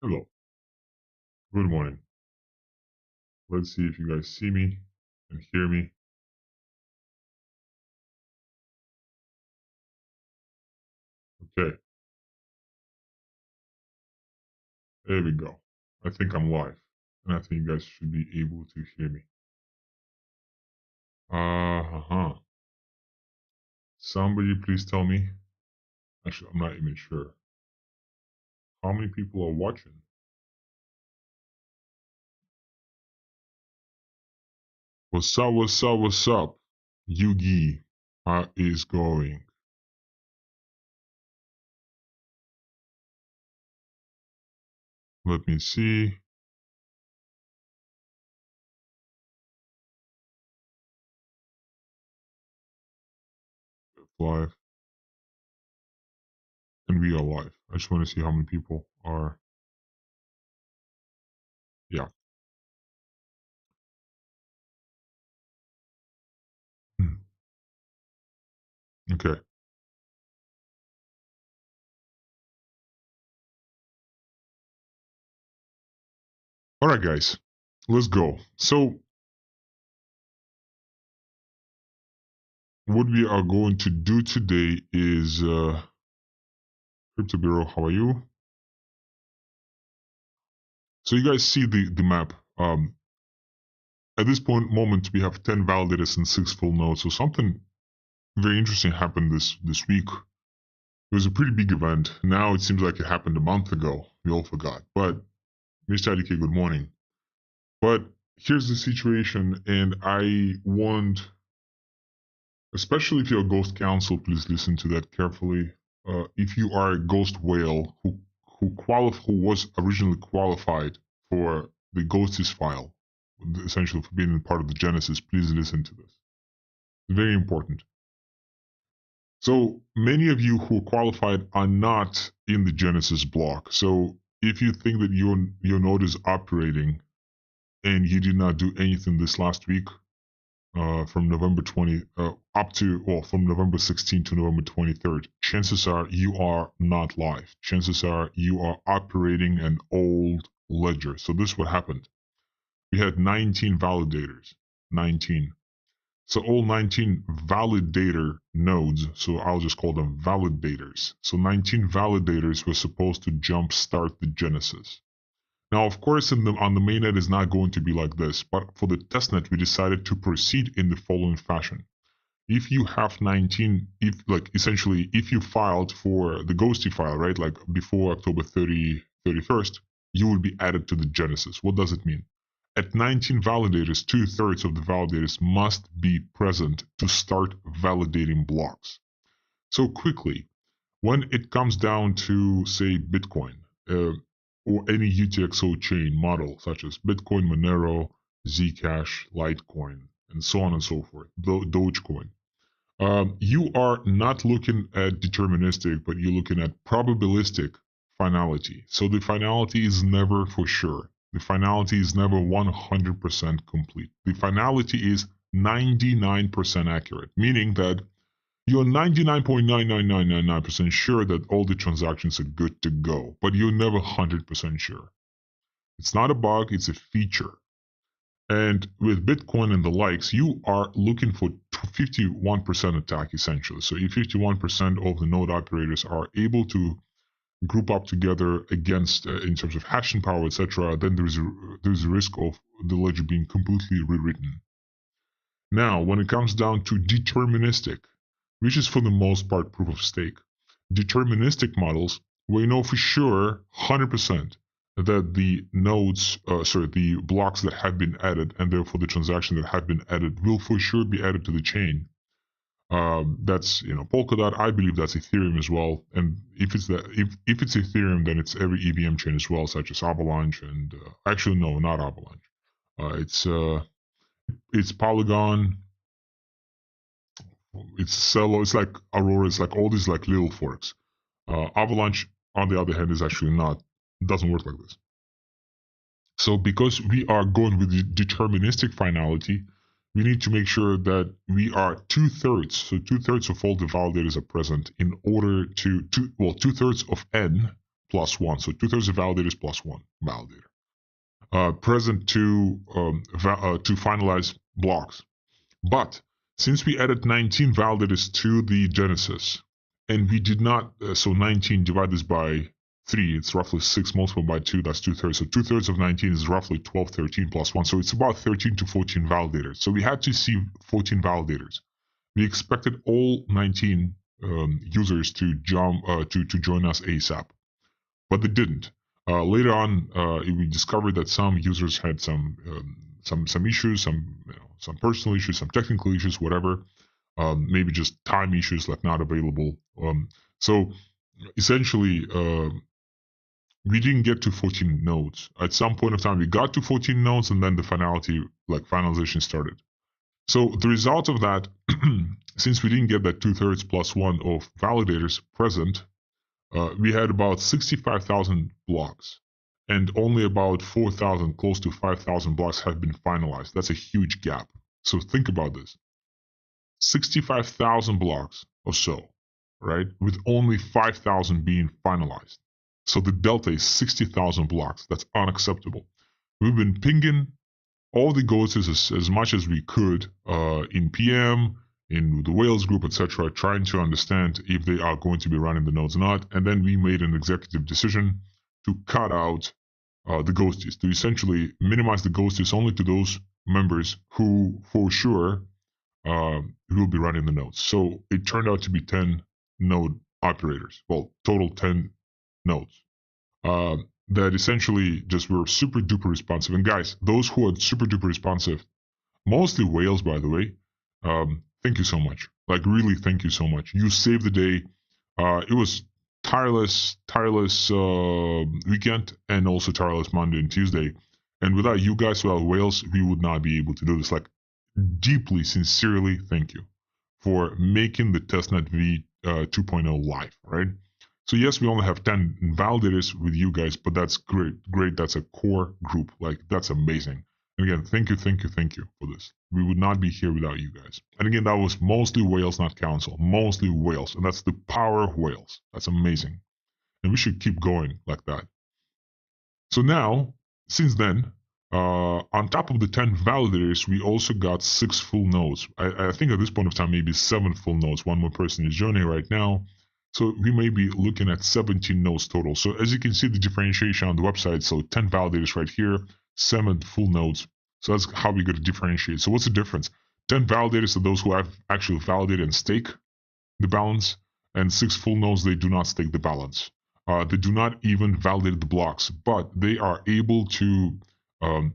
Hello, good morning. Let's see if you guys see me and hear me. Okay, there we go. I think I'm live, and I think you guys should be able to hear me. Uh-huh. Somebody please tell me. Actually, I'm not even sure. How many people are watching? What's up, what's up, what's up? Yugi, how is going? Let me see. Live. And we are live. I just want to see how many people are. Yeah. Okay. All right, guys. Let's go. So, what we are going to do today is Crypto Bureau, how are you? So you guys see the map. At this moment, we have 10 validators and 6 full nodes. So something very interesting happened this week. It was a pretty big event. Now it seems like it happened a month ago. We all forgot. But Mr. IDK, good morning. But here's the situation, and I want, especially if you're a Ghost Council, please listen to that carefully. If you are a Ghost Whale who was originally qualified for the Ghosties file, essentially for being part of the Genesis, please listen to this. It's very important. So many of you who are qualified are not in the Genesis block. So if you think that your node is operating and you did not do anything this last week, from November 20 from November 16 to November 23rd, chances are you are not live. Chances are you are operating an old ledger. So this is what happened. We had 19 validators. 19. So all 19 validator nodes, so I'll just call them validators. So 19 validators were supposed to jumpstart the Genesis. Now, of course, on the mainnet is not going to be like this, but for the testnet, we decided to proceed in the following fashion. If you have 19, if you filed for the Ghosty file, right, like before October 31st, you will be added to the Genesis. What does it mean? At 19 validators, 2/3 of the validators must be present to start validating blocks. So quickly, when it comes down to, say, Bitcoin, or any UTXO chain model such as Bitcoin, Monero, Zcash, Litecoin, and so on and so forth, Dogecoin. You are not looking at deterministic, but you're looking at probabilistic finality. So the finality is never for sure. The finality is never 100% complete. The finality is 99% accurate, meaning that you're 99.99999% sure that all the transactions are good to go, but you're never 100% sure. It's not a bug, it's a feature. And with Bitcoin and the likes, you are looking for 51% attack essentially. So if 51% of the node operators are able to group up together against, in terms of hashing power, etc., then there's a risk of the ledger being completely rewritten. Now, when it comes down to deterministic, which is for the most part proof of stake, deterministic models, we know for sure 100% that the the blocks that have been added, and therefore the transactions that have been added, will for sure be added to the chain. That's Polkadot. I believe that's Ethereum as well. And if it's Ethereum, then it's every EVM chain as well, such as Avalanche and actually no, not Avalanche. It's Polygon, it's Celo, it's like Aurora, it's like all these like little forks. Avalanche, on the other hand, is actually not, doesn't work like this. So because we are going with the deterministic finality, we need to make sure that we are 2/3. So 2/3 of all the validators are present in order to 2/3 of n plus 1. So 2/3 of validators plus 1 validator. Present to finalize blocks. But since we added 19 validators to the genesis, and we did not, so 19 divided this by 3, it's roughly 6 multiplied by 2, that's 2/3. So 2/3 of 19 is roughly 12, 13 plus 1. So it's about 13 to 14 validators. So we had to see 14 validators. We expected all 19 users to join us ASAP, but they didn't. Later on, we discovered that some users had some issues, some personal issues, some technical issues, whatever. Maybe just time issues, like not available. So essentially, we didn't get to 14 nodes. At some point of time, we got to 14 nodes, and then the finalization started. So the result of that, since we didn't get that 2/3 plus 1 of validators present, we had about 65,000 blocks, and only about 4,000, close to 5,000 blocks have been finalized. That's a huge gap. So think about this. 65,000 blocks or so, right? With only 5,000 being finalized. So the delta is 60,000 blocks. That's unacceptable. We've been pinging all the ghosts as much as we could in PM, in the Whales group, etc., trying to understand if they are going to be running the nodes or not. And then we made an executive decision to cut out the ghosties, to essentially minimize the ghosties only to those members who, for sure, will be running the nodes. So it turned out to be 10 node operators. Well, total 10 nodes. That essentially just were super duper responsive. And guys, those who are super duper responsive, mostly Whales, by the way, thank you so much. Like, really, thank you so much. You saved the day. It was tireless weekend, and also tireless Monday and Tuesday. And without you guys, without Whales, we would not be able to do this. Like, deeply, sincerely, thank you for making the testnet v 2.0 live, right? So yes, we only have 10 validators with you guys, but that's great. That's a core group. Like, that's amazing. And again, thank you for this. We would not be here without you guys. And again, that was mostly Whales, not Council. Mostly Whales. And that's the power of Whales. That's amazing. And we should keep going like that. So now, since then, on top of the 10 validators, we also got 6 full nodes. I think at this point of time, maybe 7 full nodes. One more person is joining right now. So we may be looking at 17 nodes total. So as you can see, the differentiation on the website, so 10 validators right here, 7 full nodes. So that's how we get to differentiate. So what's the difference? 10 validators are those who have actually validated and stake the balance, and 6 full nodes, they do not stake the balance. They do not even validate the blocks, but they are able to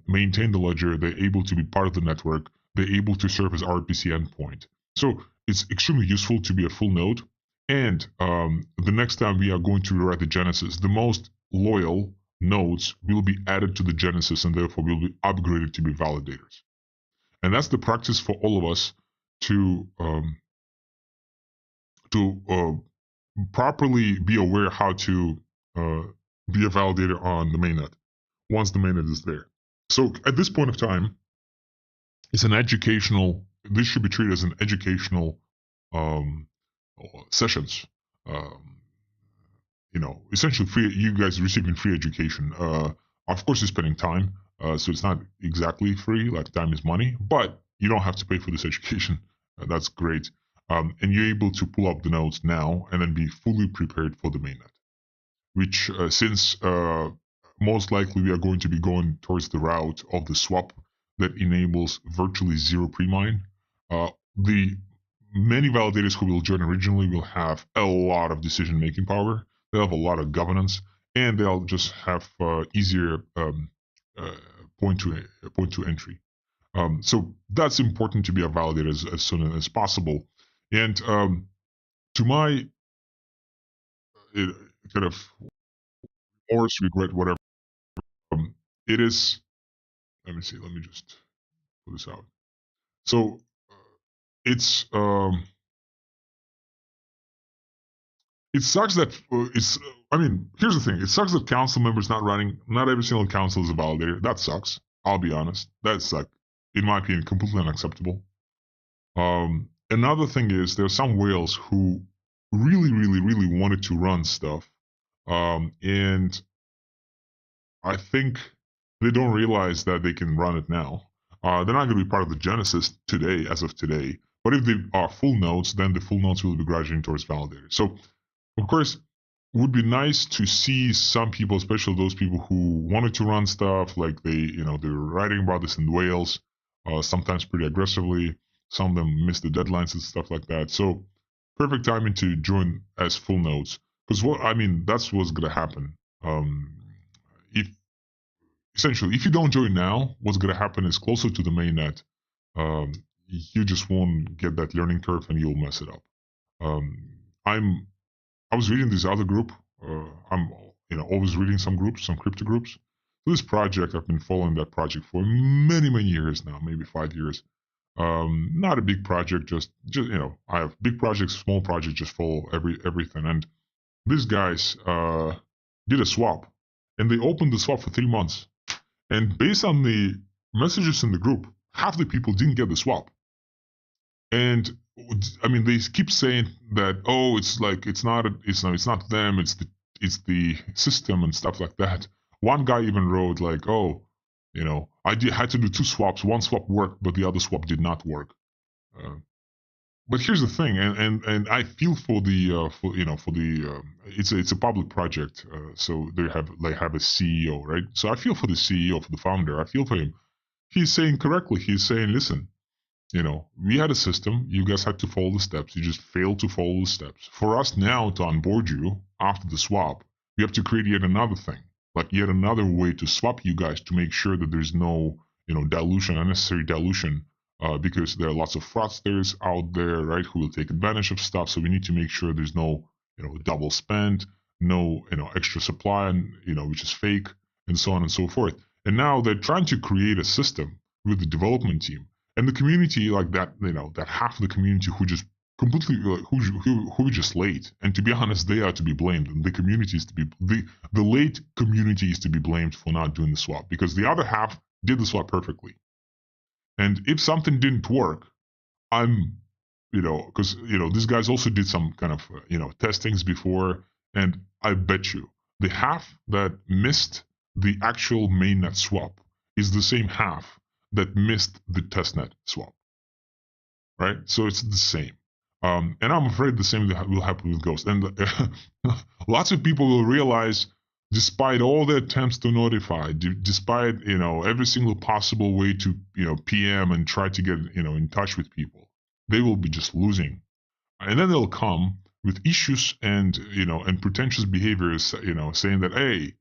maintain the ledger. They're able to be part of the network. They're able to serve as RPC endpoint. So it's extremely useful to be a full node. And the next time we are going to rewrite the Genesis, the most loyal nodes will be added to the Genesis, and therefore will be upgraded to be validators. And that's the practice for all of us to properly be aware how to be a validator on the mainnet once the mainnet is there. So at this point of time, it's an educational. This should be treated as an educational sessions. Essentially free. You guys receiving free education. Of course, you're spending time, so it's not exactly free. Like, time is money, but you don't have to pay for this education. That's great. And you're able to pull up the nodes now and then be fully prepared for the mainnet. Which, since most likely we are going to be going towards the route of the swap that enables virtually zero pre-mine, the many validators who will join originally will have a lot of decision-making power. They'll have a lot of governance, and they'll just have easier point to entry. So that's important to be a validator as soon as possible. And to my kind of remorse, regret, whatever, it is. Let me see. Let me just put this out. So it's. It sucks that here's the thing. It sucks that council members not running. Not every single council is a validator. That sucks. I'll be honest. That's, like, in my opinion, completely unacceptable. Another thing is, there are some Whales who really wanted to run stuff And I think they don't realize that they can run it now. They're not going to be part of the Genesis today, as of today. But if they are full nodes, then the full nodes will be graduating towards validators. So, of course, it would be nice to see some people, especially those people who wanted to run stuff, like they're writing about this in Wales, sometimes pretty aggressively. Some of them miss the deadlines and stuff like that. So, perfect timing to join as full nodes, because that's what's gonna happen. If essentially, if you don't join now, what's gonna happen is closer to the mainnet, um, you just won't get that learning curve and you'll mess it up. Um, I'm I was reading this other group. I'm always reading some groups, some crypto groups. So this project, I've been following that project for many years now, maybe 5 years. Not a big project, just I have big projects, small projects, just follow everything. And these guys did a swap, and they opened the swap for 3 months. And based on the messages in the group, half the people didn't get the swap. And I mean, they keep saying that, oh, it's not them, it's the system and stuff like that. One guy even wrote like, oh, had to do two swaps. One swap worked, but the other swap did not work. But here's the thing, and I feel for the it's a public project, so they have a CEO, right? So I feel for the CEO, for the founder. I feel for him. He's saying correctly. He's saying, listen, we had a system. You guys had to follow the steps. You just failed to follow the steps. For us now to onboard you after the swap, we have to create yet another thing, like yet another way to swap you guys to make sure that there's no, dilution, unnecessary dilution, because there are lots of fraudsters out there, right, who will take advantage of stuff. So we need to make sure there's no, double spend, no, extra supply, which is fake, and so on and so forth. And now they're trying to create a system with the development team and the community, like that, that half of the community who just completely who just late. And to be honest, they are to be blamed. And the community is to be the late community is to be blamed for not doing the swap, because the other half did the swap perfectly. And if something didn't work, I'm, because these guys also did some kind of testings before, and I bet you the half that missed the actual mainnet swap is the same half that missed the testnet swap, right? So it's the same. And I'm afraid the same will happen with Ghost. And lots of people will realize, despite all the attempts to notify, despite every single possible way to PM and try to get in touch with people, they will be just losing, and then they'll come with issues and and pretentious behaviors, saying that, hey,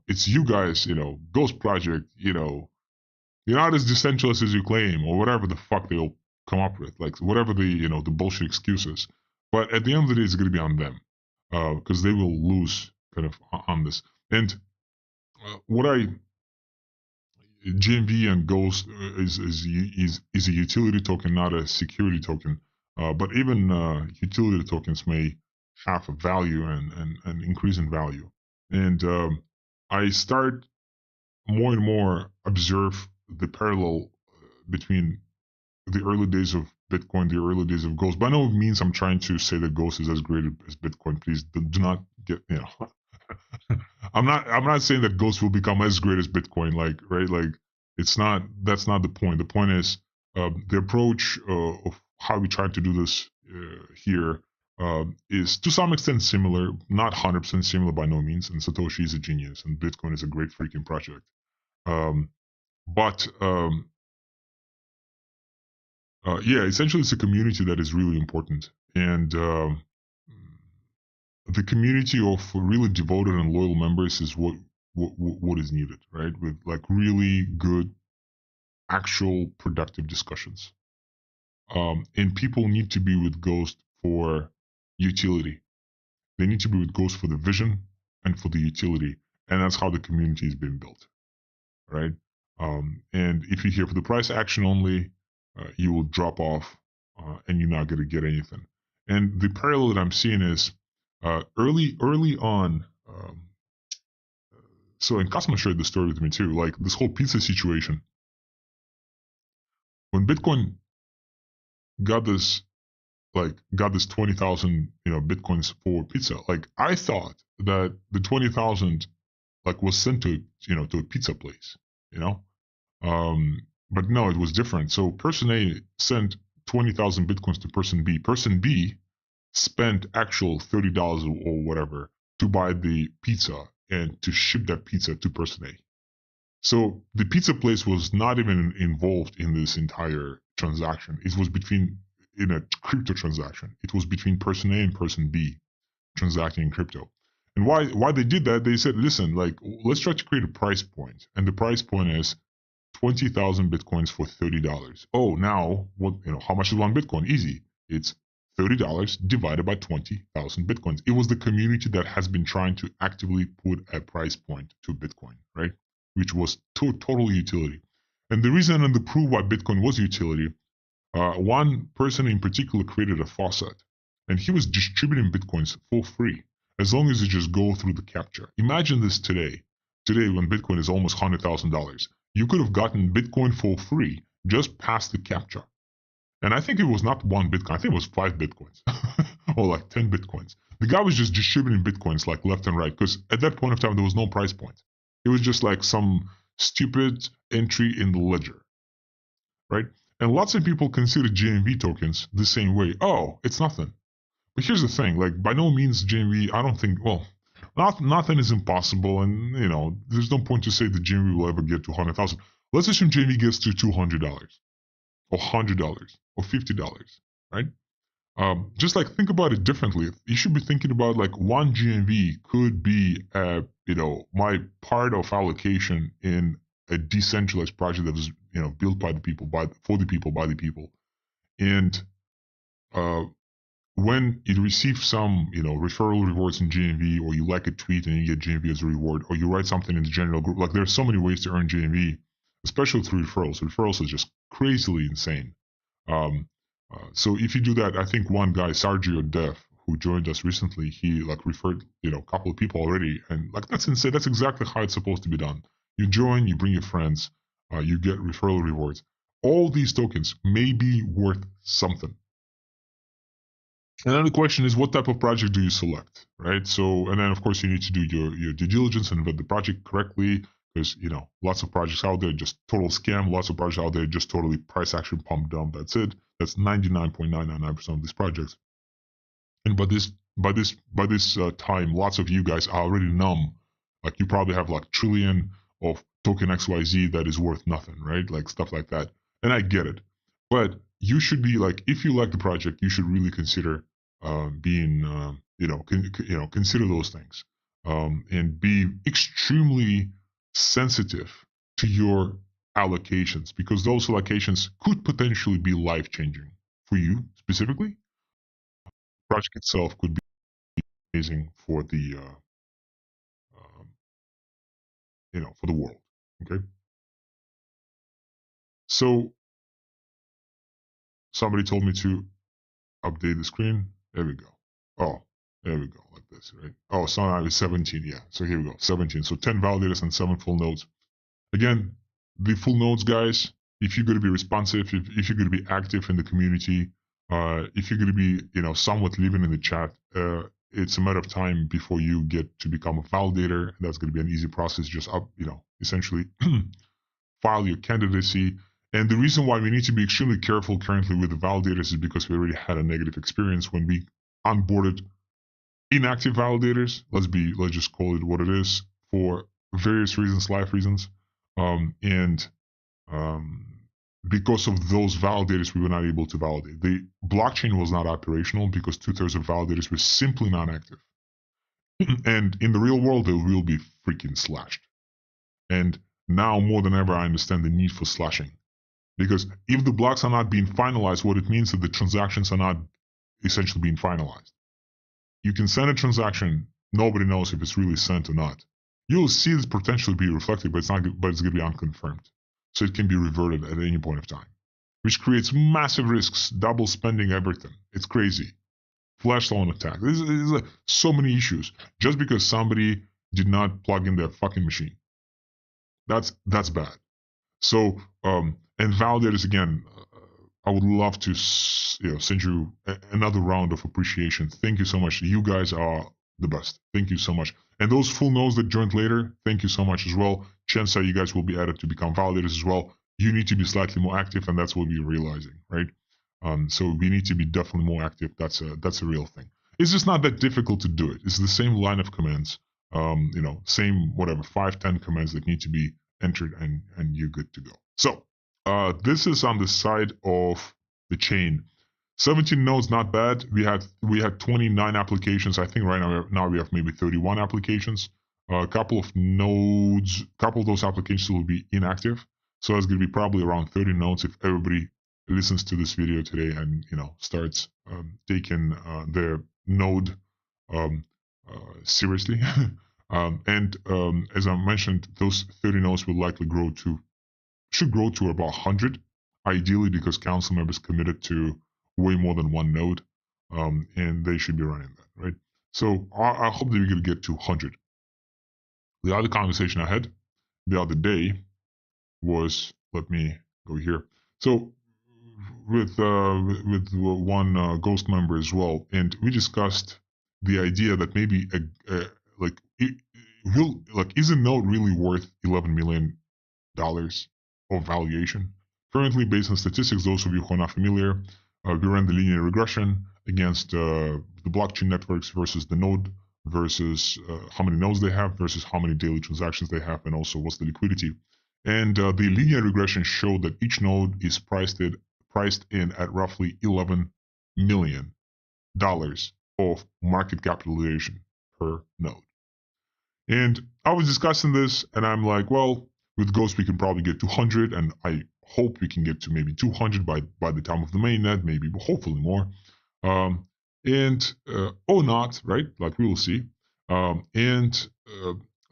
it's you guys, Ghost Project, you're not as decentralized as you claim, or whatever the fuck they'll come up with, like whatever the the bullshit excuses. But at the end of the day, it's going to be on them, because they will lose kind of on this. And what GMV and Ghost is a utility token, not a security token. But even utility tokens may have a value and increase in value. And I start more and more observe the parallel between the early days of Bitcoin, the early days of Ghost. By no means I'm trying to say that Ghost is as great as Bitcoin. Please do not get I'm not saying that Ghost will become as great as Bitcoin, like it's not. That's not the point. The point is the approach of how we try to do this here is to some extent similar, not 100% similar by no means. And Satoshi is a genius, and Bitcoin is a great freaking project. But yeah, essentially, it's a community that is really important, and the community of really devoted and loyal members is what is needed, right? With like really good, actual, productive discussions. And people need to be with Ghost for utility. They need to be with Ghost for the vision and for the utility, and that's how the community is being built, right? And if you're here for the price action only, you will drop off, and you're not going to get anything. And the parallel that I'm seeing is early on. So, and Cosmo shared the story with me too. Like this whole pizza situation. When Bitcoin got this like got this 20,000 bitcoins for pizza. Like I thought that the 20,000 like was sent to to a pizza place, you know. But no, it was different. So person A sent 20,000 bitcoins to person B. Person B spent actual $30 or whatever to buy the pizza and to ship that pizza to person A. So the pizza place was not even involved in this entire transaction. It was in a crypto transaction. It was between person A and person B transacting in crypto. And why they did that? They said, listen, like let's try to create a price point, and the price point is 20,000 bitcoins for $30. Oh, now what? How much is one bitcoin? Easy. It's $30 divided by 20,000 bitcoins. It was the community that has been trying to actively put a price point to Bitcoin, right? Which was total utility. And the reason and the proof why Bitcoin was utility, one person in particular created a faucet, and he was distributing Bitcoins for free as long as you just go through the capture. Imagine this today. Today, when Bitcoin is almost $100,000, you could have gotten Bitcoin for free just past the capture. And I think it was not one Bitcoin. I think it was 5 Bitcoins or like 10 Bitcoins. The guy was just distributing Bitcoins like left and right because at that point of time, there was no price point. It was just like some stupid entry in the ledger, right? And lots of people consider GMV tokens the same way. Oh, it's nothing. But here's the thing, like by no means GMV, I don't think, well, nothing is impossible. And, there's no point to say that GMV will ever get to 100,000. Let's assume GMV gets to $200 or $100 or $50, right? Just like think about it differently. You should be thinking about like one GMV could be, my part of allocation in a decentralized project that was, built by the people, for the people, by the people. And when you receive some, referral rewards in GMV, or you like a tweet and you get GMV as a reward, or you write something in the general group, like there's so many ways to earn GMV, especially through referrals. Referrals is just crazily insane. So if you do that, I think one guy, Sergio Dev, who joined us recently, he like referred, a couple of people already, and like that's insane. That's exactly how it's supposed to be done. You join, you bring your friends, you get referral rewards. All these tokens may be worth something. And then the question is, what type of project do you select, right? So, and then of course you need to do your due diligence and vet the project correctly, because lots of projects out there just total scam. Lots of projects out there just totally price action pump dump. That's it. That's 99.999% of these projects. And by this time, lots of you guys are already numb. Like you probably have like trillion of token XYZ that is worth nothing, right? Like stuff like that. And I get it, but you should be like, if you like the project, you should really consider being, consider those things, and be extremely sensitive to your allocations, because those allocations could potentially be life changing for you specifically. The project itself could be amazing for the, for the world. Okay. So somebody told me to update the screen. There we go. Oh, there we go, like this, right? Oh, so now it's 17, yeah. So here we go, 17. So 10 validators and 7 full nodes. Again, the full nodes, guys, if you're going to be responsive, if you're going to be active in the community, if you're going to be, somewhat living in the chat, it's a matter of time before you get to become a validator. That's going to be an easy process. Just essentially file your candidacy. And the reason why we need to be extremely careful currently with the validators is because we already had a negative experience when we onboarded inactive validators. Let's just call it what it is, for various reasons, life reasons. Because of those validators, we were not able to validate. The blockchain was not operational because 2/3 of validators were simply not active. And in the real world, they will be freaking slashed. And now more than ever, I understand the need for slashing. Because if the blocks are not being finalized, what it means is that the transactions are not essentially being finalized. You can send a transaction, nobody knows if it's really sent or not. You'll see it potentially be reflected, but it's going to be unconfirmed. So it can be reverted at any point of time, which creates massive risks, double spending, everything. It's crazy. Flash loan attack. There's so many issues just because somebody did not plug in their fucking machine. That's bad. So, and validators, again, I would love to send you another round of appreciation. Thank you so much. You guys are the best. Thank you so much. And those full nodes that joined later, thank you so much as well. Chances are you guys will be added to become validators as well. You need to be slightly more active, and that's what we're realizing, right? So we need to be definitely more active. That's a real thing. It's just not that difficult to do it. It's the same line of commands. Same whatever 5-10 commands that need to be entered, and you're good to go. So this is on the side of the chain. 17 nodes, not bad. We had 29 applications. I think right now we have maybe 31 applications. A couple of nodes, couple of those applications will be inactive. So it's going to be probably around 30 nodes if everybody listens to this video today and starts taking their node seriously. As I mentioned, those 30 nodes will likely should grow to about 100, ideally, because council members committed to way more than one node, and they should be running that, right? So I hope that we're going to get to 100. The other conversation I had the other day was, let me go here. So with one Ghost member as well, and we discussed the idea that maybe is a node really worth $11 million of valuation? Currently, based on statistics, those of you who are not familiar, we ran the linear regression against the blockchain networks versus the node, versus how many nodes they have versus how many daily transactions they have, and also what's the liquidity. And the linear regression showed that each node is priced in at roughly $11 million of market capitalization per node. And I was discussing this, and I'm like, well, with Ghost we can probably get to 100, and I hope we can get to maybe 200 by the time of the mainnet, maybe hopefully more. Or not, right? Like, we will see.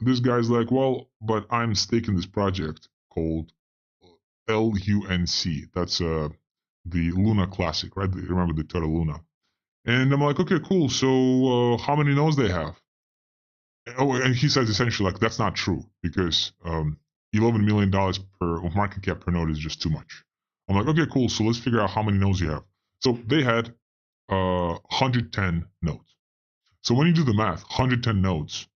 This guy's like, well, but I'm staking this project called LUNC. That's the Luna Classic, right? Remember the Terra Luna. And I'm like, okay, cool. So how many nodes they have? Oh, and he says essentially like, that's not true, because $11 million per market cap per node is just too much. I'm like, okay, cool. So let's figure out how many nodes you have. So they had 110 nodes. So when you do the math, 110 nodes,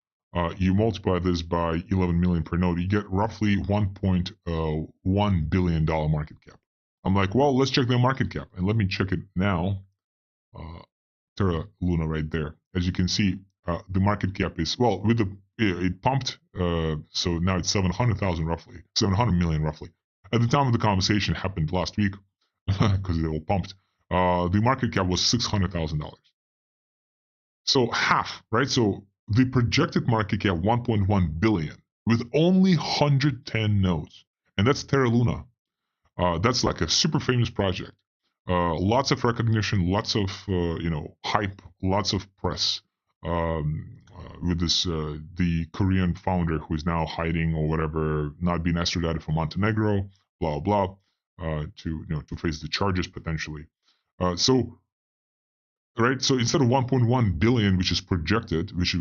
you multiply this by 11 million per node, you get roughly $1.1 billion market cap. I'm like, well, let's check their market cap, and let me check it now. Terra Luna right there. As you can see, the market cap is, well, with it pumped, so now it's 700,000 roughly, 700 million roughly. At the time of the conversation, it happened last week because it all pumped. The market cap was $600,000. So half, right? So the projected market cap 1.1 billion with only 110 nodes, and that's Terra Luna. That's like a super famous project. Lots of recognition, lots of hype, lots of press. With this the Korean founder who is now hiding or whatever, not being extradited from Montenegro, blah blah, to face the charges potentially. So instead of 1.1 billion, which is projected, which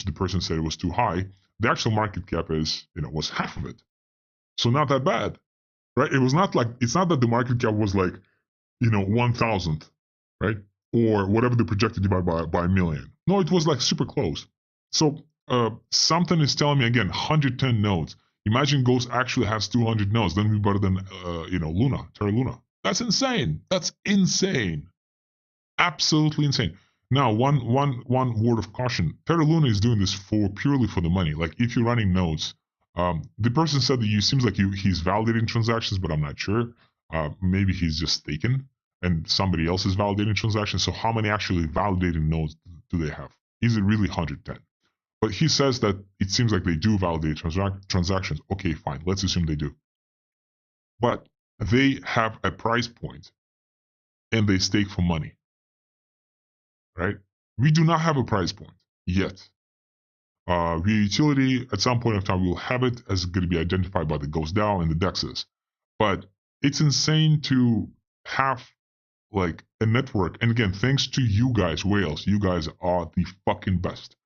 the person said it was too high, the actual market cap was half of it. So not that bad, right? It's not that the market cap was like 1,000th, right? Or whatever the projected divided by a million. No, it was like super close. So something is telling me, again, 110 nodes. Imagine Ghost actually has 200 nodes, then we're better than Luna, Terra Luna. That's insane. That's insane. Absolutely insane. Now, one word of caution. Terra Luna is doing this purely for the money. Like, if you're running nodes, the person said that seems like he's validating transactions, but I'm not sure. Maybe he's just staking and somebody else is validating transactions. So how many actually validating nodes do they have? Is it really 110? But he says that it seems like they do validate transactions. Okay, fine. Let's assume they do. But they have a price point and they stake for money, right? We do not have a price point yet. Via utility, at some point of time, we will have it as going to be identified by the Ghost DAO and the DEXs. But it's insane to have like a network. And again, thanks to you guys, whales, you guys are the fucking best.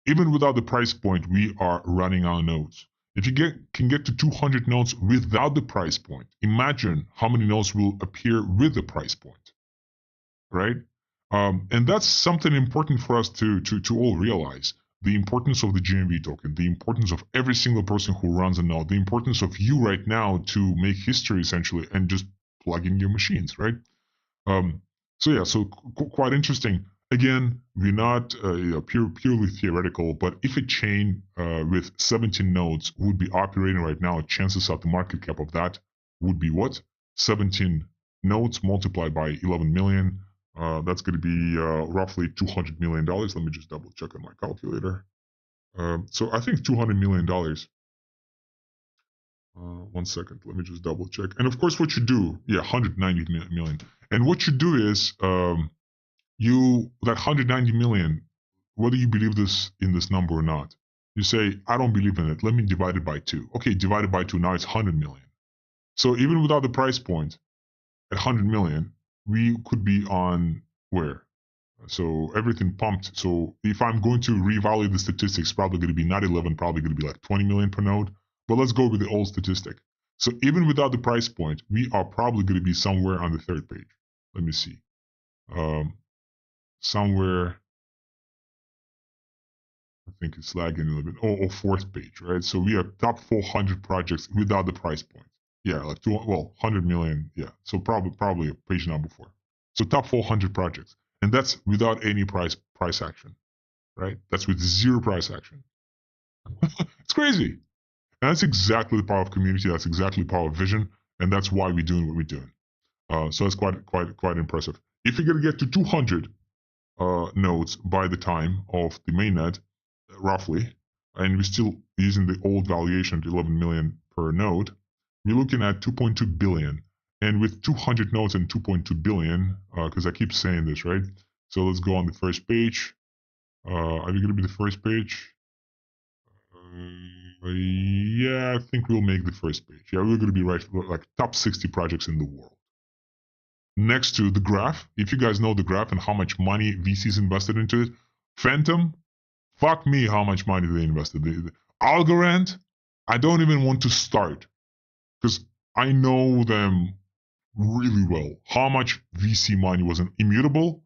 Even without the price point, we are running our nodes. If you can get to 200 nodes without the price point, imagine how many nodes will appear with the price point, right? And that's something important for us to all realize. The importance of the GNV token, the importance of every single person who runs a node, the importance of you right now to make history essentially and just plug in your machines, right? So yeah, so quite interesting. Again, we're not purely theoretical, but if a chain with 17 nodes would be operating right now, chances are the market cap of that would be what? 17 nodes multiplied by 11 million. That's going to be roughly $200 million. Let me just double check on my calculator. So I think $200 million. 1 second, let me just double check. And of course, what you do, yeah, 190 million. And what you do is, that 190 million, whether you believe in this number or not, you say, I don't believe in it. Let me divide it by 2. Okay, divided by 2, now it's 100 million. So even without the price point, at 100 million, we could be on where? So everything pumped. So if I'm going to reevaluate the statistics, probably going to be not 11, probably going to be like 20 million per node. But let's go with the old statistic. So even without the price point, we are probably going to be somewhere on the third page. Let me see. Somewhere, I think it's lagging a little bit. Oh, fourth page, right? So we are top 400 projects without the price point. Yeah, like 100 million. Yeah, so probably page number 4. So top 400 projects, and that's without any price action, right? That's with 0 price action. It's crazy. And that's exactly the power of community. That's exactly the power of vision, and that's why we're doing what we're doing. So that's quite impressive. If you're gonna get to 200 nodes by the time of the mainnet, roughly, and we're still using the old valuation of 11 million per node, we're looking at 2.2 billion. And with 200 nodes and 2.2 billion, because I keep saying this, right? So let's go on the first page. Are we going to be the first page? Yeah, I think we'll make the first page. Yeah, we're going to be right, like top 60 projects in the world. Next to the graph, if you guys know the graph and how much money VCs invested into it, Phantom, fuck me, how much money they invested. Algorand, I don't even want to start because I know them really well. How much VC money was in Immutable?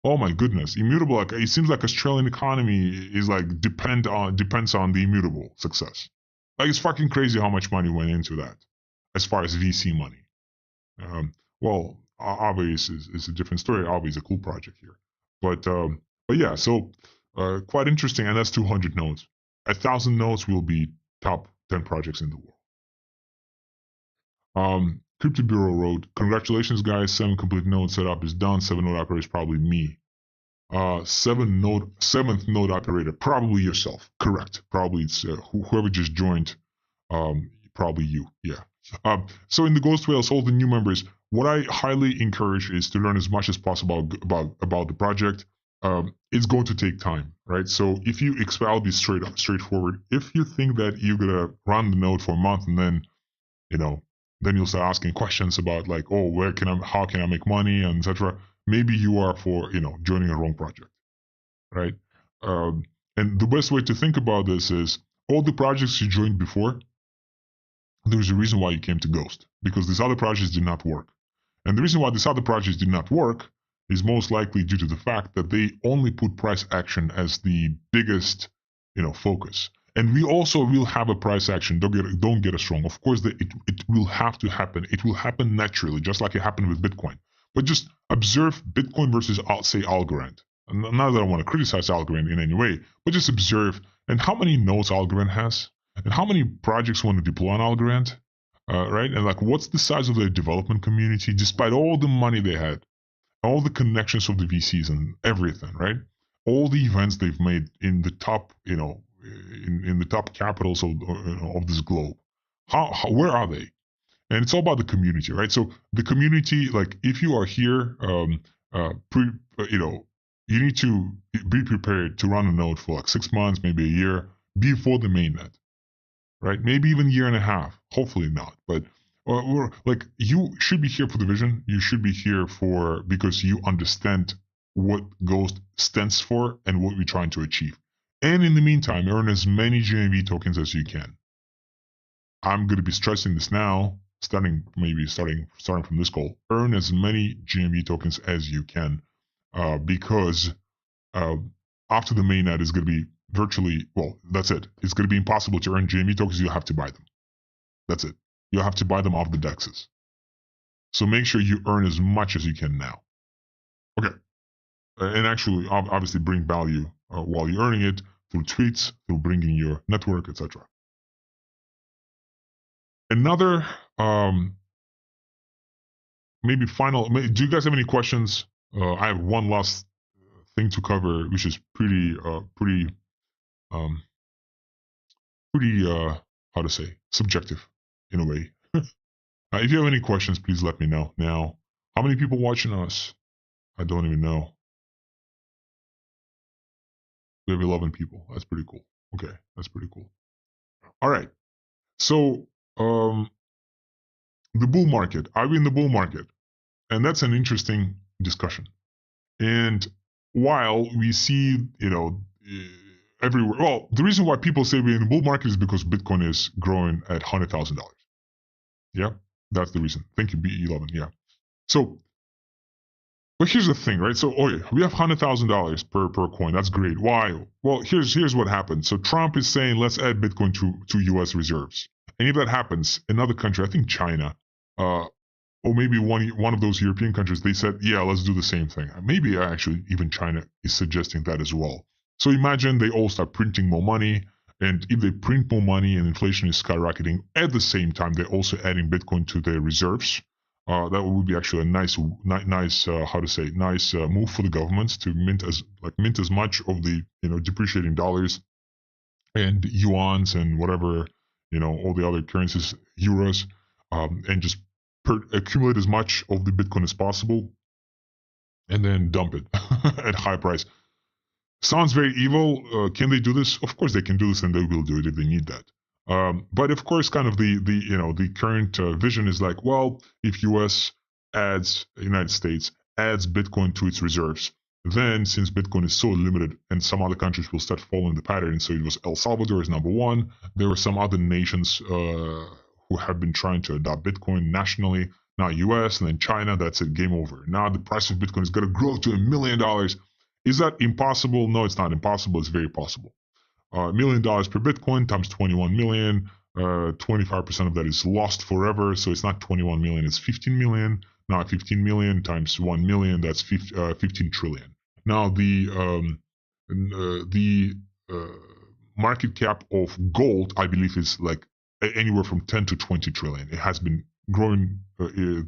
Oh my goodness, Immutable! Like it seems like Australian economy is like depends on the Immutable success. Like it's fucking crazy how much money went into that, as far as VC money. Well, Aave is a different story. Aave is a cool project here, but yeah, so quite interesting, and that's 200 nodes. 1,000 nodes will be top 10 projects in the world. Crypto Bureau wrote, congratulations guys, 7 complete node setup is done. 7 node operator is probably me. 7th node operator, probably yourself. Correct. Probably it's whoever just joined. Probably you. Yeah. So in the Ghost Whales, all the new members, what I highly encourage is to learn as much as possible about the project. It's going to take time, right? So if you expect, I'll be straightforward. If you think that you're gonna run the node for a month and then, then you'll start asking questions about like, oh, how can I make money, and etc. Maybe you are for joining a wrong project, right? And the best way to think about this is all the projects you joined before. There's a reason why you came to Ghost, because these other projects did not work, and the reason why these other projects did not work is most likely due to the fact that they only put price action as the biggest, focus. And we also will have a price action. Don't get us wrong. Of course, it will have to happen. It will happen naturally, just like it happened with Bitcoin. But just observe Bitcoin versus, say, Algorand. Not that I want to criticize Algorand in any way, but just observe. And how many nodes Algorand has? And how many projects want to deploy on Algorand? Right? And like, what's the size of their development community, despite all the money they had, all the connections of the VCs and everything, right? All the events they've made in the top, in the top capitals of this globe. Where are they? And it's all about the community, right? So the community, like if you are here, you need to be prepared to run a node for like 6 months, maybe a year before the mainnet, right? Maybe even a year and a half. Hopefully not, but like you should be here for the vision. You should be here because you understand what Ghost stands for and what we're trying to achieve. And in the meantime, earn as many GNV tokens as you can. I'm going to be stressing this now, starting from this call. Earn as many GMV tokens as you can, because after the mainnet is going to be virtually, well, that's it. It's going to be impossible to earn GMV tokens. You'll have to buy them. That's it. You'll have to buy them off the DEXs. So make sure you earn as much as you can now. Okay. And actually, obviously, bring value while you're earning it through tweets, through bringing your network, etc. Another, maybe final. Do you guys have any questions? I have one last thing to cover, which is pretty, how to say, subjective in a way. If you have any questions, please let me know now. How many people watching us? I don't even know. We have 11 people. That's pretty cool. Okay, that's pretty cool. All right. So, the bull market. Are we in the bull market? And that's an interesting discussion. And while we see, everywhere, well, the reason why people say we're in the bull market is because Bitcoin is growing at $100,000. Yeah, that's the reason. Thank you, B11. Yeah. So, but here's the thing, right? So, we have $100,000 per coin. That's great. Why? Well, here's what happened. So Trump is saying, let's add Bitcoin to U.S. reserves. And if that happens, another country, I think China, or maybe one of those European countries, they said, yeah, let's do the same thing. Maybe actually even China is suggesting that as well. So imagine they all start printing more money. And if they print more money and inflation is skyrocketing, at the same time, they're also adding Bitcoin to their reserves. That would be actually a nice move for the governments to mint as much of the depreciating dollars and yuans and whatever all the other currencies, euros, and just accumulate as much of the Bitcoin as possible, and then dump it at high price. Sounds very evil. Can they do this? Of course they can do this, and they will do it if they need that. But of course, kind of the current vision is like, well, if United States adds Bitcoin to its reserves, then since Bitcoin is so limited, and some other countries will start following the pattern. So it was El Salvador is number one. There were some other nations who have been trying to adopt Bitcoin nationally. Now US and then China. That's it. Game over. Now the price of Bitcoin is going to grow to $1 million. Is that impossible? No, it's not impossible. It's very possible. $1 million per Bitcoin times 21 million. 25% of that is lost forever. So it's not 21 million, it's 15 million. Now 15 million times 1 million, that's 15 trillion. Now the market cap of gold, I believe, is like anywhere from 10 to 20 trillion. It has been growing.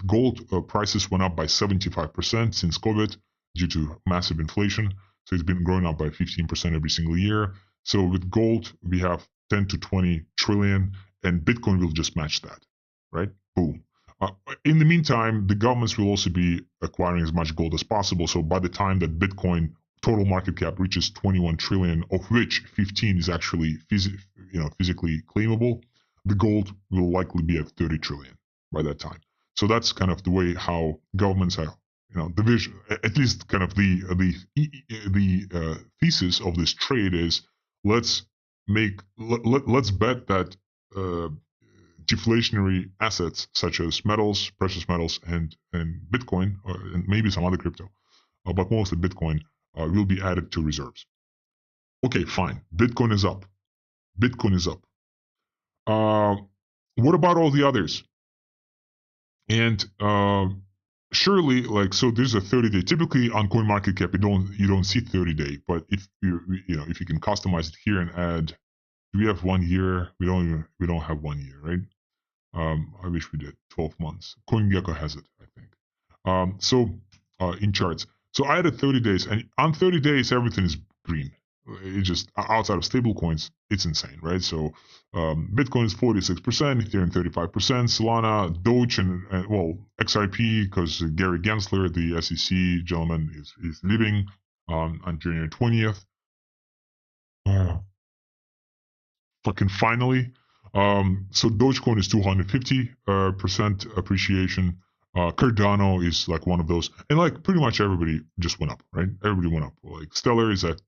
Gold prices went up by 75% since COVID due to massive inflation. So it's been growing up by 15% every single year. So with gold, we have 10 to 20 trillion, and Bitcoin will just match that, right? Boom. In the meantime, the governments will also be acquiring as much gold as possible. So by the time that Bitcoin total market cap reaches 21 trillion, of which 15 is actually physically claimable, the gold will likely be at 30 trillion by that time. So that's kind of the way how governments are, the vision, at least kind of the thesis of this trade is, let's bet that deflationary assets such as metals, precious metals, and Bitcoin, and maybe some other crypto, but mostly Bitcoin, will be added to reserves. Okay, fine. Bitcoin is up. Bitcoin is up. What about all the others? And surely, so there's a 30-day. Typically on CoinMarketCap, you don't see 30-day, but if if you can customize it here and add, do we have 1 year? We don't have 1 year, right? I wish we did 12 months. CoinGecko has it, I think. So in charts, so I added 30 days, and on 30 days everything is green. It's just outside of stable coins, it's insane, right? So Bitcoin is 46%, Ethereum 35%, Solana, Doge, and XRP, because Gary Gensler, the SEC gentleman, is leaving on January 20th. Fucking finally. So Dogecoin is 250% appreciation. Cardano is like one of those, and like pretty much everybody just went up, right? Everybody went up. Like Stellar is at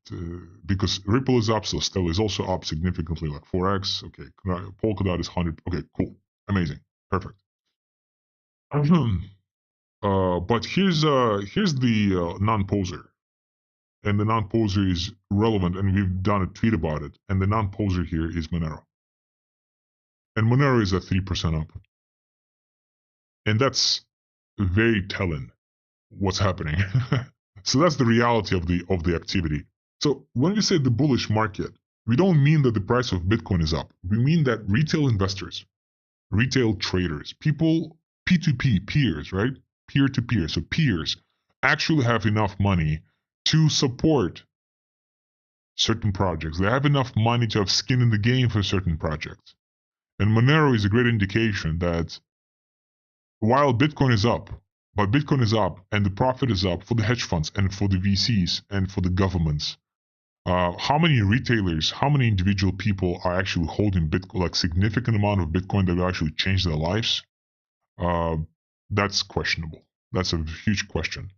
because Ripple is up, so Stellar is also up significantly, like 4x. Okay, Polkadot is 100. Okay, cool, amazing, perfect. But here's the non-poser, and the non-poser is relevant, and we've done a tweet about it. And the non-poser here is Monero, and Monero is at 3% up, and that's very telling what's happening. So that's the reality of the activity. So when we say the bullish market, we don't mean that the price of Bitcoin is up. We mean that retail investors, retail traders, people, P2P, peers, right? Peer to peer. So peers actually have enough money to support certain projects. They have enough money to have skin in the game for certain projects. And Monero is a great indication that while Bitcoin is up, but Bitcoin is up and the profit is up for the hedge funds and for the VCs and for the governments. How many retailers, how many individual people are actually holding Bitcoin, like significant amount of Bitcoin that will actually change their lives? That's questionable. That's a huge question.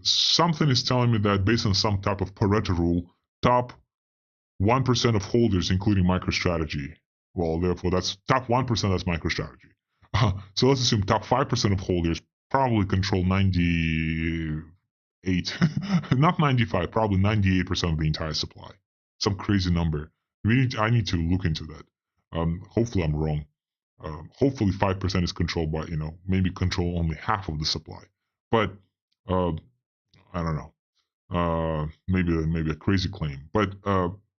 Something is telling me that based on some type of Pareto rule, top 1% of holders, including MicroStrategy, well, therefore that's top 1%, that's MicroStrategy. So let's assume top 5% of holders probably control 98, not 95, probably 98% of the entire supply. Some crazy number. I need to look into that. Hopefully I'm wrong. Hopefully 5% is controlled by, maybe control only half of the supply. But I don't know. Maybe a crazy claim. But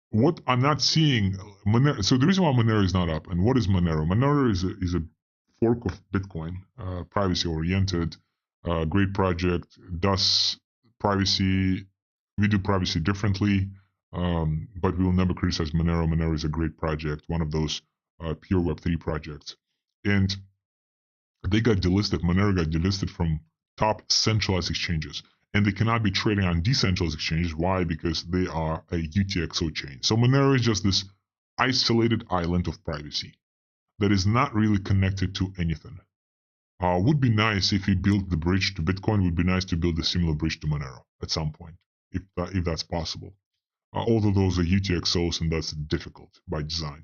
what I'm not seeing, Monero, so the reason why Monero is not up, and what is Monero? Monero is a fork of Bitcoin, privacy oriented, great project, does privacy, we do privacy differently, but we will never criticize Monero. Monero is a great project, one of those pure Web3 projects. And they got delisted, Monero got delisted from top centralized exchanges. And they cannot be trading on decentralized exchanges. Why? Because they are a UTXO chain. So Monero is just this isolated island of privacy that is not really connected to anything. Would be nice if we built the bridge to Bitcoin. Would be nice to build a similar bridge to Monero at some point, if that's possible. Although those are UTXOs and that's difficult by design.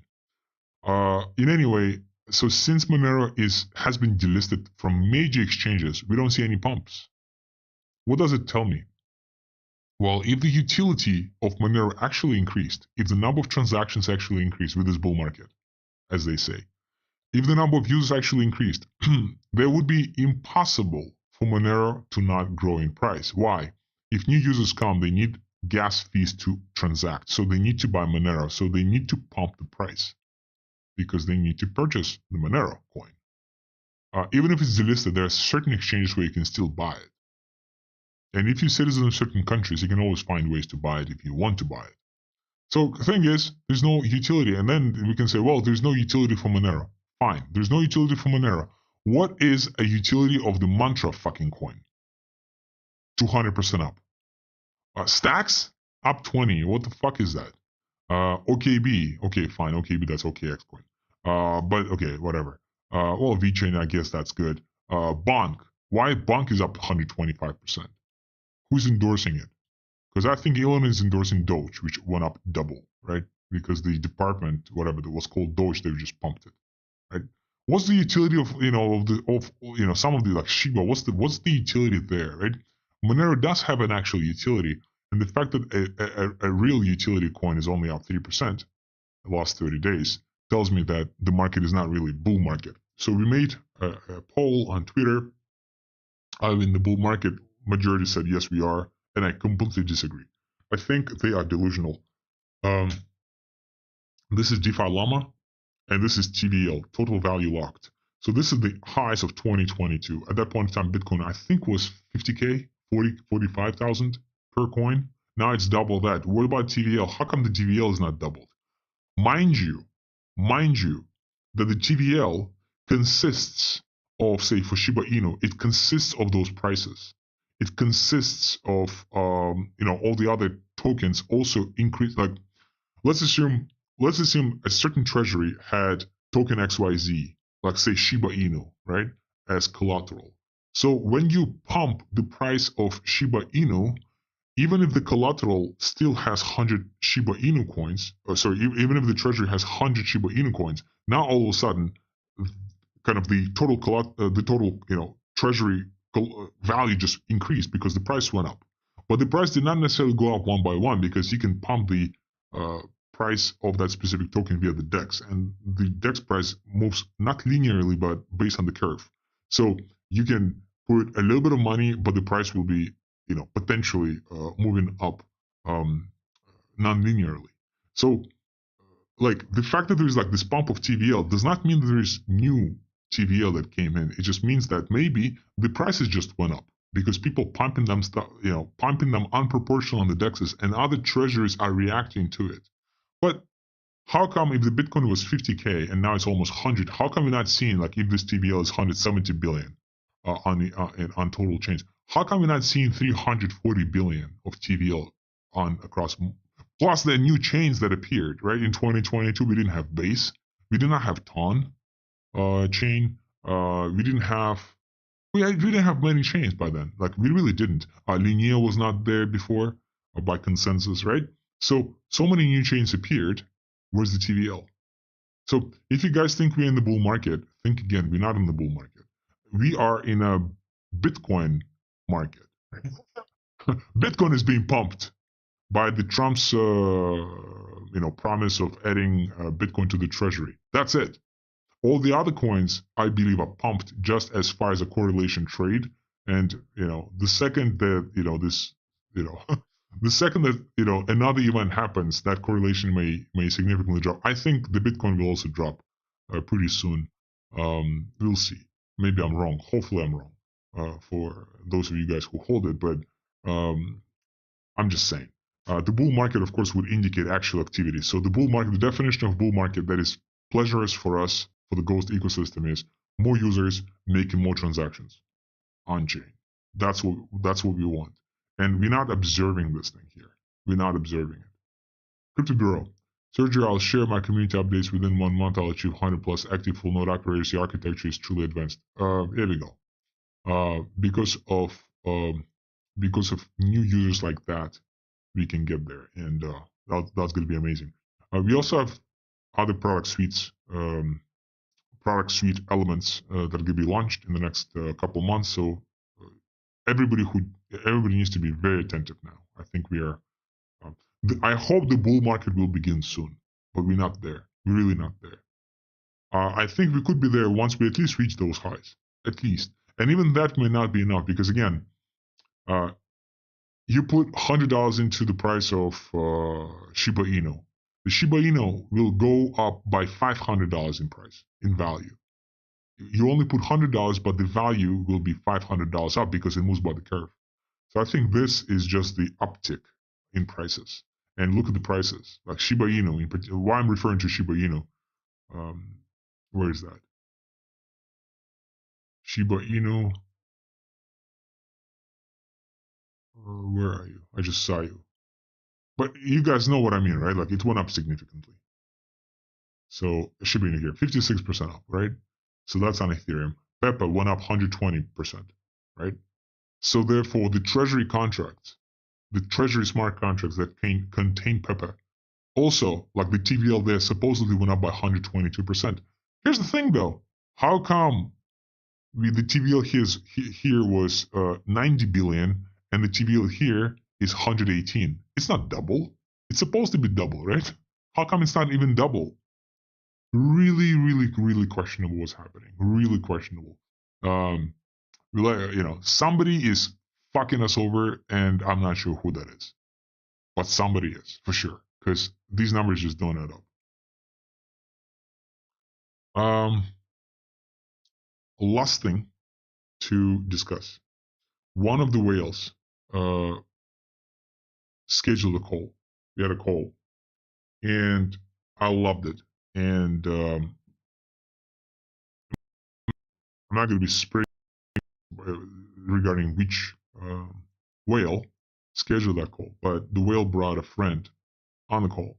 In any way, so since Monero has been delisted from major exchanges, we don't see any pumps. What does it tell me? Well, if the utility of Monero actually increased, if the number of transactions actually increased with this bull market, as they say, if the number of users actually increased, there would be impossible for Monero to not grow in price. Why? If new users come, they need gas fees to transact. So they need to buy Monero. So they need to pump the price because they need to purchase the Monero coin. Even if it's delisted, there are certain exchanges where you can still buy it. And if you're citizen of certain countries, you can always find ways to buy it if you want to buy it. So the thing is, there's no utility. And then we can say, well, there's no utility for Monero. Fine, there's no utility for Monero. What is a utility of the Mantra fucking coin? 200% up. Stacks? Up 20. What the fuck is that? OKB. Okay, fine. OKB, that's OKX coin. But okay, whatever. Well, VeChain, I guess that's good. Bonk. Why Bonk is up 125%? Who's endorsing it? Because I think Elon is endorsing Doge, which went up double, right? Because the department, whatever that was called Doge, they just pumped it, right? What's the utility of some of the like Shiba? What's the utility there, right? Monero does have an actual utility, and the fact that a real utility coin is only up 3% the last 30 days tells me that the market is not really bull market. So we made a poll on Twitter. In the bull market, majority said yes, we are, and I completely disagree. I think they are delusional. This is DeFi Llama, and this is TVL, total value locked. So this is the highs of 2022. At that point in time, Bitcoin, I think, was 50K, 45,000 per coin. Now it's double that. What about TVL? How come the TVL is not doubled? Mind you, that the TVL consists of, say, for Shiba Inu, it consists of those prices. It consists of, all the other tokens also increase. Like, let's assume a certain treasury had token XYZ, like say Shiba Inu, right, as collateral. So when you pump the price of Shiba Inu, even if the collateral still has 100 Shiba Inu coins, even if the treasury has 100 Shiba Inu coins, now all of a sudden, kind of the total treasury value just increased because the price went up. But the price did not necessarily go up one by one because you can pump the price of that specific token via the DEX, and the DEX price moves not linearly but based on the curve. So you can put a little bit of money, but the price will be potentially moving up non-linearly. So like the fact that there is like this pump of TVL does not mean that there is new TVL that came in. It just means that maybe the prices just went up because people pumping them pumping them unproportional on the DEXs, and other treasuries are reacting to it. But how come if the Bitcoin was 50K and now it's almost 100, how come we're not seeing like if this TVL is 170 billion on total chains? How come we're not seeing 340 billion of TVL across? Plus the new chains that appeared, right? In 2022, we didn't have Base, we did not have Ton chain, we didn't have many chains by then. Like we really didn't. Linea was not there before by consensus, right? So many new chains appeared. Where's the TVL? So if you guys think we're in the bull market, think again. We're not in the bull market. We are in a Bitcoin market. Bitcoin is being pumped by the Trump's promise of adding Bitcoin to the treasury. That's it. All the other coins, I believe, are pumped just as far as a correlation trade. And the second that the second that another event happens, that correlation may significantly drop. I think the Bitcoin will also drop pretty soon. We'll see. Maybe I'm wrong. Hopefully, I'm wrong for those of you guys who hold it. But I'm just saying. The bull market, of course, would indicate actual activity. So the bull market, the definition of bull market that is pleasurous for us, for the Ghost ecosystem, is more users making more transactions on chain. That's what we want. And we're not observing this thing here. We're not observing it. Crypto Bureau. Sergio, I'll share my community updates within 1 month. I'll achieve 100 plus active full node operators. The architecture is truly advanced. Here we go. Because of new users like that, we can get there, and that's going to be amazing. We also have other product suite elements that are going to be launched in the next couple months. So everybody needs to be very attentive now. I think we are. I hope the bull market will begin soon, but we're not there. We're really not there. I think we could be there once we at least reach those highs, at least, and even that may not be enough because again, you put $100 into the price of Shiba Inu. The Shiba Inu will go up by $500 in price, in value. You only put $100, but the value will be $500 up because it moves by the curve. So I think this is just the uptick in prices. And look at the prices, like Shiba Inu. In particular, why I'm referring to Shiba Inu. Where is that? Shiba Inu. Where are you? I just saw you. But you guys know what I mean, right? Like it went up significantly. So Shiba Inu here, 56% up, right? So that's on Ethereum. Pepe went up 120%, right? So therefore, the treasury contracts, the treasury smart contracts that contain Pepe, also, like the TVL there, supposedly went up by 122%. Here's the thing, though. How come the TVL here was 90 billion and the TVL here is 118? It's not double. It's supposed to be double, right? How come it's not even double? Really, really, really questionable what's happening. Really questionable. Somebody is fucking us over, and I'm not sure who that is, but somebody is for sure because these numbers just don't add up. Last thing to discuss. One of the whales scheduled a call. We had a call, and I loved it. And I'm not going to be spraying regarding which whale scheduled that call, but the whale brought a friend on the call.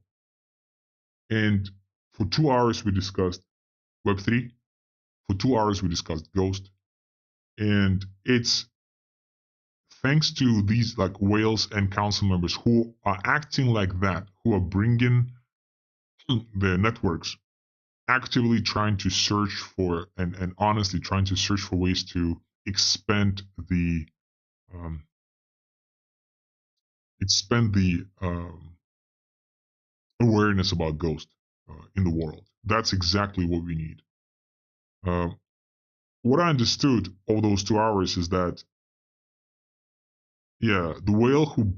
And for 2 hours, we discussed Web3. For 2 hours, we discussed Ghost. And it's thanks to these like whales and council members who are acting like that, who are bringing their networks, actively trying to search for and honestly trying to search for ways to expand the um, awareness about Ghost in the world. That's exactly what we need. Uh, what I understood all those 2 hours is that, yeah, the whale who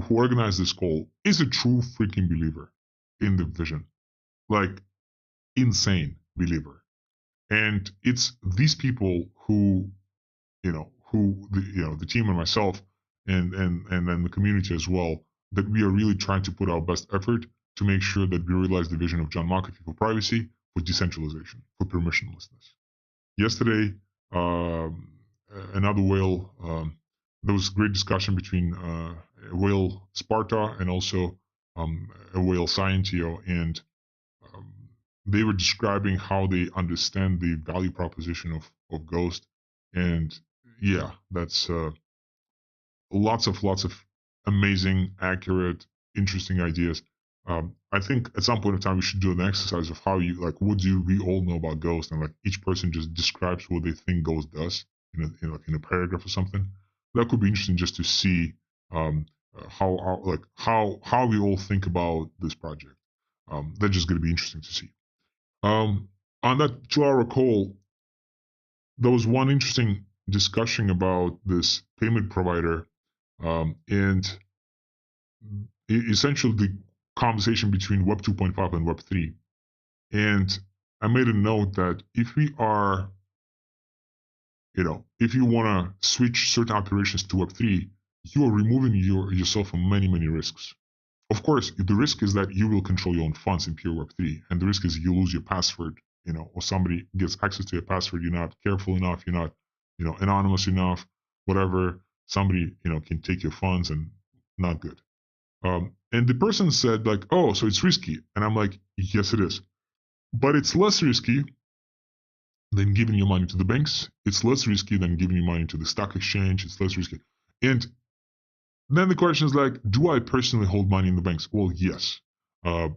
organized this call is a true freaking believer in the vision, like insane believer. And it's these people who, the team and myself and then the community as well, that we are really trying to put our best effort to make sure that we realize the vision of John McAfee for privacy, for decentralization, for permissionlessness. Yesterday, another whale, there was great discussion between a whale Sparta and also a whale Scientio, and um, they were describing how they understand the value proposition of Ghost. And yeah, that's lots of amazing, accurate, interesting ideas. I think at some point in time we should do an exercise of how you like what do we all know about Ghost, and like each person just describes what they think Ghost does in a paragraph or something. That could be interesting just to see how we all think about this project. That's just going to be interesting to see. On that 2 hour call, there was one interesting discussion about this payment provider, and essentially the conversation between Web 2.5 and Web 3. And I made a note that if we are, if you want to switch certain operations to Web 3, you are removing yourself from many, many risks. Of course, the risk is that you will control your own funds in pure Web 3, and the risk is you lose your password, or somebody gets access to your password. You're not careful enough. You're not, anonymous enough. Whatever, somebody, can take your funds, and not good. And the person said like, "Oh, so it's risky," and I'm like, "Yes, it is, but it's less risky than giving your money to the banks. It's less risky than giving your money to the stock exchange. It's less risky." And then the question is like, do I personally hold money in the banks? Well, yes.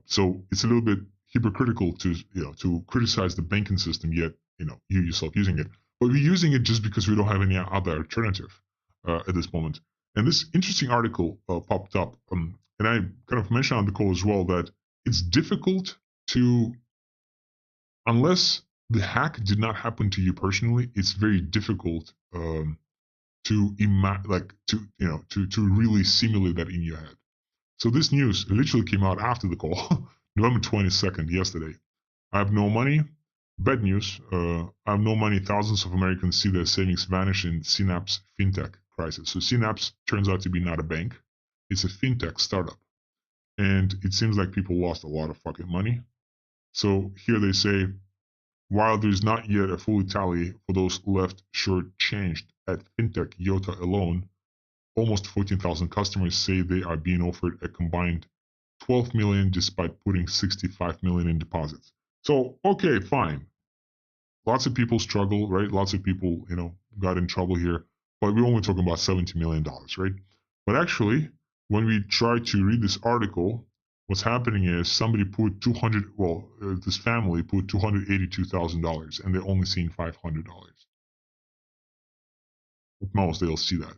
So it's a little bit hypocritical to criticize the banking system, yet you yourself using it. But we're using it just because we don't have any other alternative at this moment. And this interesting article popped up, and I kind of mentioned on the call as well that it's difficult to, unless the hack did not happen to you personally, it's very difficult to really simulate that in your head. So this news literally came out after the call, November 22nd, yesterday. I have no money. Bad news. I have no money. Thousands of Americans see their savings vanish in Synapse fintech crisis. So Synapse turns out to be not a bank. It's a fintech startup. And it seems like people lost a lot of fucking money. So here they say, while there is not yet a full tally for those left short-changed at fintech Yota alone, almost 14,000 customers say they are being offered a combined 12 million despite putting 65 million in deposits. So, okay, fine. Lots of people struggle, right? Lots of people, got in trouble here, but we're only talking about $70 million, right? But actually, when we try to read this article, what's happening is somebody put this family put $282,000 and they're only seeing $500. At most, they'll see that.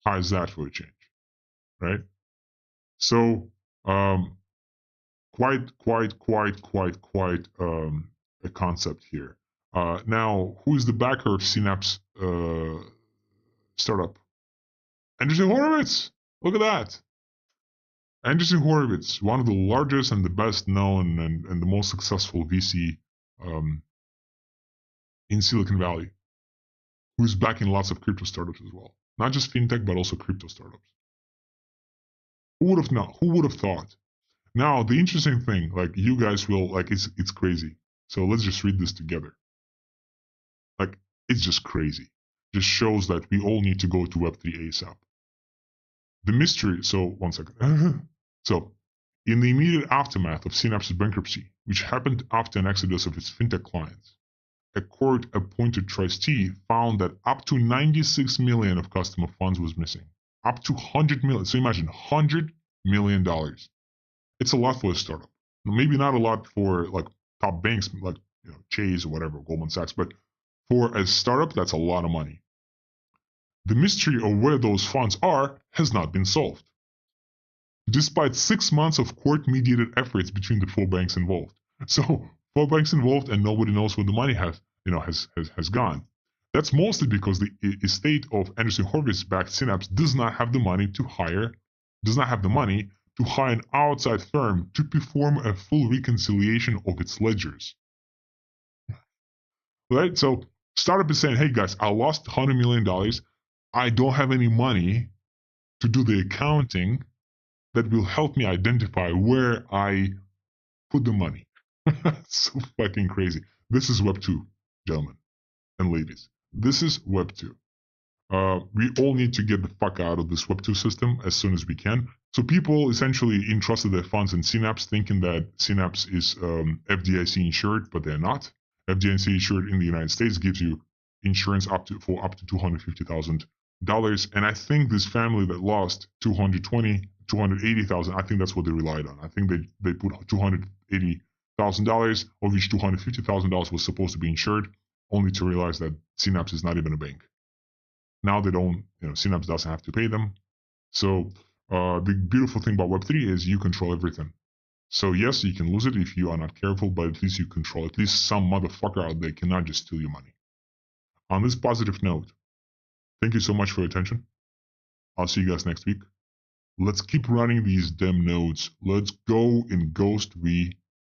How is that for a change, right? So, quite a concept here. Now, who is the backer of Synapse startup? Andreessen Horowitz. Look at that. Andreessen Horowitz, one of the largest and the best known and the most successful VC in Silicon Valley, who's backing lots of crypto startups as well. Not just fintech, but also crypto startups. Who would have thought? Now, the interesting thing, like you guys will, like it's crazy. So let's just read this together. Like, it's just crazy. Just shows that we all need to go to Web3 ASAP. The mystery, so one second. So, in the immediate aftermath of Synapse's bankruptcy, which happened after an exodus of its fintech clients, a court-appointed trustee found that up to 96 million of customer funds was missing. Up to 100 million. So imagine $100 million. It's a lot for a startup. Maybe not a lot for like top banks like Chase or whatever, Goldman Sachs, but for a startup, that's a lot of money. The mystery of where those funds are has not been solved, despite 6 months of court-mediated efforts between the 4 banks involved. So 4 banks involved, and nobody knows where the money has gone. That's mostly because the estate of Andreessen Horowitz-backed Synapse does not have the money to hire an outside firm to perform a full reconciliation of its ledgers. Right? So startup is saying, hey guys, I lost $100 million. I don't have any money to do the accounting that will help me identify where I put the money. So fucking crazy. This is Web 2, gentlemen and ladies. This is Web 2. We all need to get the fuck out of this Web 2 system as soon as we can. So people essentially entrusted their funds in Synapse, thinking that Synapse is FDIC insured, but they're not. FDIC insured in the United States gives you insurance for up to $250,000. And I think this family that lost $280,000, I think that's what they relied on. I think they put $280,000, of which $250,000 was supposed to be insured, only to realize that Synapse is not even a bank. Now they don't, Synapse doesn't have to pay them. So the beautiful thing about Web3 is you control everything. So yes, you can lose it if you are not careful, but at least you control. At least some motherfucker out there cannot just steal your money. On this positive note, thank you so much for your attention. I'll see you guys next week. Let's keep running these damn nodes. Let's go in Ghost V